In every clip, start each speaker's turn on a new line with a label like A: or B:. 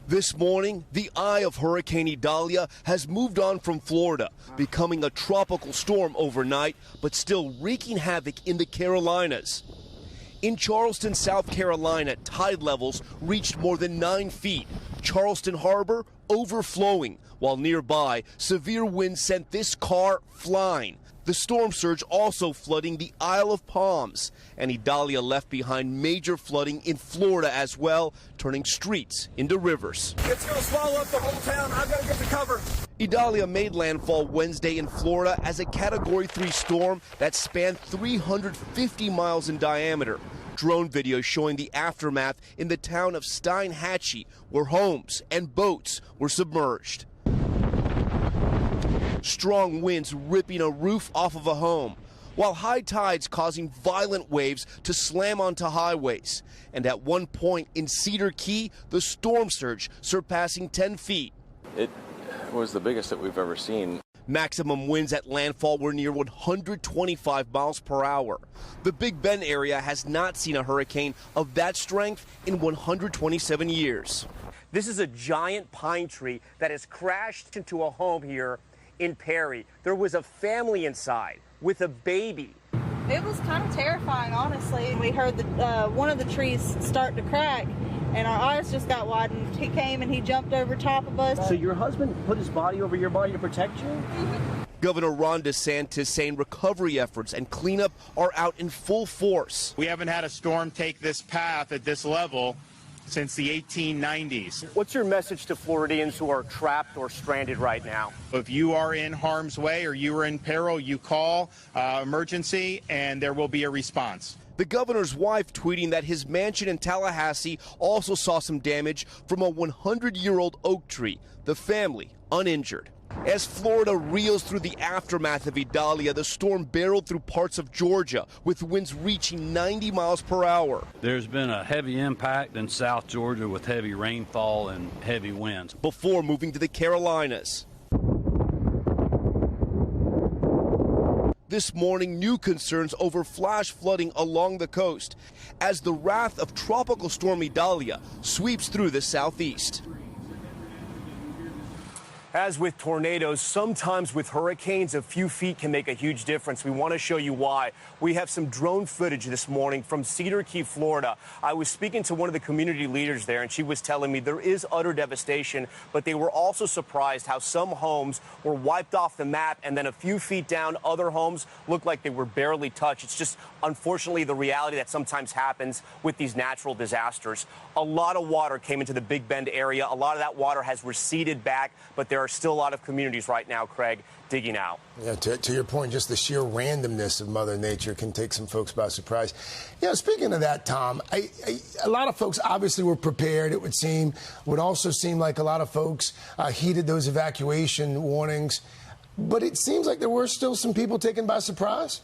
A: This morning, the eye of Hurricane Idalia has moved on from Florida, becoming a tropical storm overnight, but still wreaking havoc in the Carolinas. In Charleston, South Carolina, tide levels reached more than 9 feet. Charleston Harbor overflowing, while nearby, severe winds sent this car flying. The storm surge also flooding the Isle of Palms, and Idalia left behind major flooding in Florida as well, turning streets into rivers.
B: It's going to swallow up the whole town. I've got to get to cover.
A: Idalia made landfall Wednesday in Florida as a Category 3 storm that spanned 350 miles in diameter. Drone video showing the aftermath in the town of Steinhatchee, where homes and boats were submerged. Strong winds ripping a roof off of a home, while high tides causing violent waves to slam onto highways. And at one point in Cedar Key, the storm surge surpassing 10 feet.
C: It was the biggest that we've ever seen.
A: Maximum winds at landfall were near 125 miles per hour. The Big Bend area has not seen a hurricane of that strength in 127 years. This is a giant pine tree that has crashed into a home here in Perry. There was a family inside with a baby.
D: It was kind of terrifying, honestly. We heard one of the trees start to crack, and our eyes just got widened. He came and he jumped over top of us.
E: So your husband put his body over your body to protect you?
D: Mm-hmm.
A: Governor Ron DeSantis saying recovery efforts and cleanup are out in full force.
F: We haven't had a storm take this path at this level since the 1890s.
E: What's your message to Floridians who are trapped or stranded right now?
F: If you are in harm's way or you are in peril, you call emergency and there will be a response.
A: The governor's wife tweeting that his mansion in Tallahassee also saw some damage from a 100-year-old oak tree. The family uninjured. As Florida reels through the aftermath of Idalia, the storm barreled through parts of Georgia with winds reaching 90 miles per hour.
G: There's been a heavy impact in South Georgia with heavy rainfall and heavy winds.
A: Before moving to the Carolinas. This morning, new concerns over flash flooding along the coast as the wrath of Tropical Storm Idalia sweeps through the southeast. As with tornadoes, sometimes with hurricanes, a few feet can make a huge difference. We want to show you why. We have some drone footage this morning from Cedar Key, Florida. I was speaking to one of the community leaders there, and she was telling me there is utter devastation, but they were also surprised how some homes were wiped off the map, and then a few feet down, other homes looked like they were barely touched. It's just, unfortunately, the reality that sometimes happens with these natural disasters. A lot of water came into the Big Bend area. A lot of that water has receded back, but there are still a lot of communities right now, Craig, digging out.
H: Yeah, to your point, just the sheer randomness of Mother Nature can take some folks by surprise. You know, speaking of that, Tom, a lot of folks obviously were prepared, it would also seem like a lot of folks heeded those evacuation warnings, but it seems like there were still some people taken by surprise.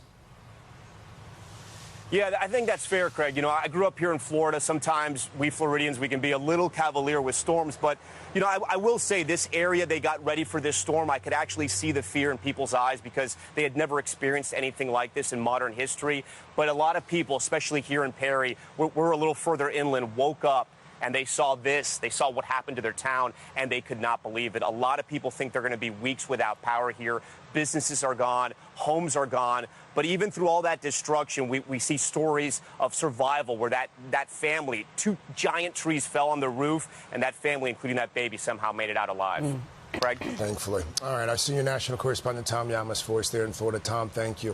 A: Yeah, I think that's fair, Craig. You know, I grew up here in Florida. Sometimes we Floridians, we can be a little cavalier with storms. But, you know, I will say this area, they got ready for this storm. I could actually see the fear in people's eyes because they had never experienced anything like this in modern history. But a lot of people, especially here in Perry, we're a little further inland, woke up and they saw this. They saw what happened to their town, and they could not believe it. A lot of people think they're going to be weeks without power here. Businesses are gone. Homes are gone. But even through all that destruction, we see stories of survival where that family, 2 giant trees fell on the roof, and that family, including that baby, somehow made it out alive. Craig?
H: Thankfully. All right, I see your national correspondent Tom Yamas for us there in Florida. Tom, thank you.